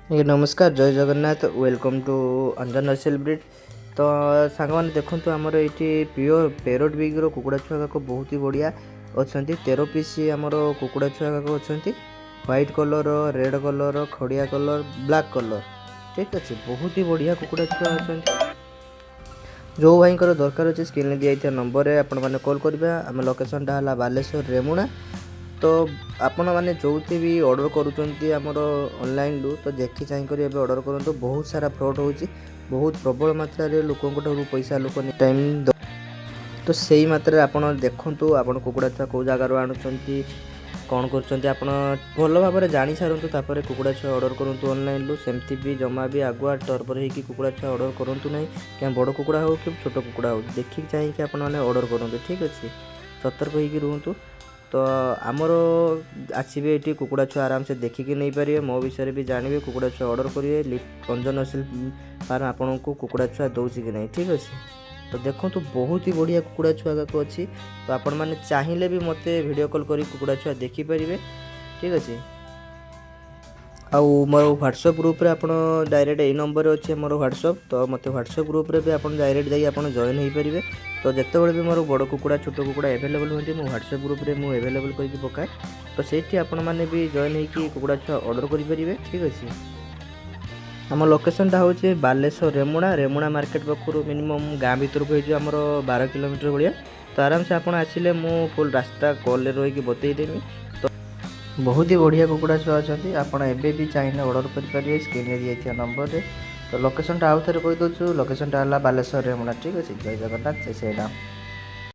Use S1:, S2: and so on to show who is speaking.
S1: ଆଜ୍ଞା ନମସ୍କାର, ଜୟ Jagannath, welcome to Anjan nursery breed. ତ ସାଙ୍ଗମାନେ ଦେଖନ୍ତୁ, ଆମର ଏଇଠି ପିଓର ପ୍ୟାରୋଟ୍ ବିଗ୍ର କୁକୁଡ଼ା ଛୁଆ ଯାକ ବହୁତ ହି ବଢ଼ିଆ ଅଛନ୍ତି। 13 ପିସ୍ ଆମର କୁକୁଡ଼ା ଛୁଆ ଯାକ ଅଛନ୍ତି। White colour, red colour, Kharia colour, black colour. ଠିକ୍ ଅଛି, ବହୁତ ହି ବଢ଼ିଆ କୁକୁଡ଼ା ଛୁଆ ଅଛନ୍ତି। ଯେଉଁ ଭାଇଙ୍କର ଦରକାର ଅଛି ସ୍କ୍ରିନ୍ରେ ଦିଆଯାଇଥିବା ନମ୍ବରରେ ଆପଣମାନେ କଲ୍ କରିବା। ଆମ ଲୋକେସନ୍ଟା ହେଲା ବାଲେଶ୍ୱର ରେମୁଣା। ତ ଆପଣମାନେ ଯେଉଁଠି ବି ଅର୍ଡ଼ର କରୁଛନ୍ତି ଆମର ଅନଲାଇନ୍ରୁ, ତ ଦେଖି ଚାହିଁକରି ଏବେ ଅର୍ଡ଼ର କରନ୍ତୁ। ବହୁତ ସାରା ଫ୍ରଡ଼୍ ହେଉଛି, ବହୁତ ପ୍ରବଳ ମାତ୍ରାରେ ଲୋକଙ୍କଠାରୁ ପଇସା ଲୋକ ଟାଇମ୍। ତ ସେଇ ମାତ୍ରାରେ ଆପଣ ଦେଖନ୍ତୁ, ଆପଣ କୁକୁଡ଼ା ଛୁଆ କେଉଁ ଜାଗାରୁ ଆଣୁଛନ୍ତି, କ'ଣ କରୁଛନ୍ତି, ଆପଣ ଭଲ ଭାବରେ ଜାଣିସାରନ୍ତୁ, ତାପରେ କୁକୁଡ଼ା ଛୁଆ ଅର୍ଡ଼ର କରନ୍ତୁ ଅନଲାଇନ୍ରୁ। ସେମିତି ବି ଜମା ବି ଆଗୁଆ ଟର୍ଭର ହେଇକି କୁକୁଡ଼ା ଛୁଆ ଅର୍ଡ଼ର କରନ୍ତୁ ନାହିଁ। କାରଣ ବଡ଼ କୁକୁଡ଼ା ହେଉ କି ଛୋଟ କୁକୁଡ଼ା ହେଉ, ଦେଖିକି ଚାହିଁକି ଆପଣମାନେ ଅର୍ଡ଼ର କରନ୍ତୁ। ଠିକ୍ ଅଛି, ସତର୍କ ହେଇକି ରୁହନ୍ତୁ। ତ ଆମର ଆସିବେ ଏଠି କୁକୁଡ଼ା ଛୁଆ ଆରାମସେ ଦେଖିକି ନେଇପାରିବେ। ମୋ ବିଷୟରେ ବି ଜାଣିବେ, କୁକୁଡ଼ା ଛୁଆ ଅର୍ଡ଼ର କରିବେ। ଅଞ୍ଜନ ନର୍ସରୀ ଫାର୍ମ ଆପଣଙ୍କୁ କୁକୁଡ଼ା ଛୁଆ ଦେଉଛି କି ନାହିଁ। ଠିକ୍ ଅଛି, ତ ଦେଖନ୍ତୁ ବହୁତ ହି ବଢ଼ିଆ କୁକୁଡ଼ା ଛୁଆ ଯାକ ଅଛି। ତ ଆପଣମାନେ ଚାହିଁଲେ ବି ମୋତେ ଭିଡ଼ିଓ କଲ୍ କରି କୁକୁଡ଼ା ଛୁଆ ଦେଖିପାରିବେ। ଠିକ୍ ଅଛି, ଆଉ ମୋର ହ୍ୱାଟ୍ସଆପ୍ ଗ୍ରୁପ୍ରେ ଆପଣ ଡାଇରେକ୍ଟ ଏଇ ନମ୍ବରରେ ଅଛି ମୋର ହ୍ୱାଟ୍ସଆପ୍। ତ ମୋତେ ହ୍ୱାଟ୍ସଆପ୍ ଗ୍ରୁପ୍ରେ ବି ଆପଣ ଡାଇରେକ୍ଟ ଯାଇକି ଆପଣ ଜଏନ୍ ହୋଇପାରିବେ। ତ ଯେତେବେଳେ ବି ମୋର ବଡ଼ କୁକୁଡ଼ା ଛୋଟ କୁକୁଡ଼ା ଆଭେଲେବଲ୍ ହୁଅନ୍ତି, ମୁଁ ହ୍ୱାଟ୍ସଆପ୍ ଗ୍ରୁପ୍ରେ ଆଭେଲେବଲ୍ କରିକି ପକାଏ। ତ ସେଇଠି ଆପଣମାନେ ବି ଜଏନ୍ ହେଇକି କୁକୁଡ଼ା ଛୁଆ ଅର୍ଡ଼ର କରିପାରିବେ। ଠିକ୍ ଅଛି, ଆମ ଲୋକେସନ୍ଟା ହେଉଛି ବାଲେଶ୍ୱର ରେମୁଣା ମାର୍କେଟ ପାଖରୁ ମିନିମମ୍ ଗାଁ ଭିତରକୁ ହେଇଯିବ ଆମର 12 କିଲୋମିଟର ଭଳିଆ। ତ ଆରାମସେ ଆପଣ ଆସିଲେ ମୁଁ ଫୁଲ୍ ରାସ୍ତା କଲ୍ରେ ରହିକି ବତେଇଦେବି। ତ ବହୁତ ହି ବଢ଼ିଆ କୁକୁଡ଼ା ଛୁଆ ଅଛନ୍ତି, ଆପଣ ଏବେ ବି ଚାହିଁଲେ ଅର୍ଡ଼ର କରିପାରିବେ ସ୍କ୍ରିନ୍ରେ ଦିଆଯାଇଥିବା ନମ୍ବରରେ। ତ ଲୋକେସନ୍ଟା ଆଉ ଥରେ କହିଦେଉଛୁ, ଲୋକେସନ୍ଟା ହେଲା ବାଲେଶ୍ୱର ରେମୁଣା। ଠିକ୍ ଅଛି, ଜୟ ଜଗନ୍ନାଥ, ଜୟ ଶ୍ରୀରାମ।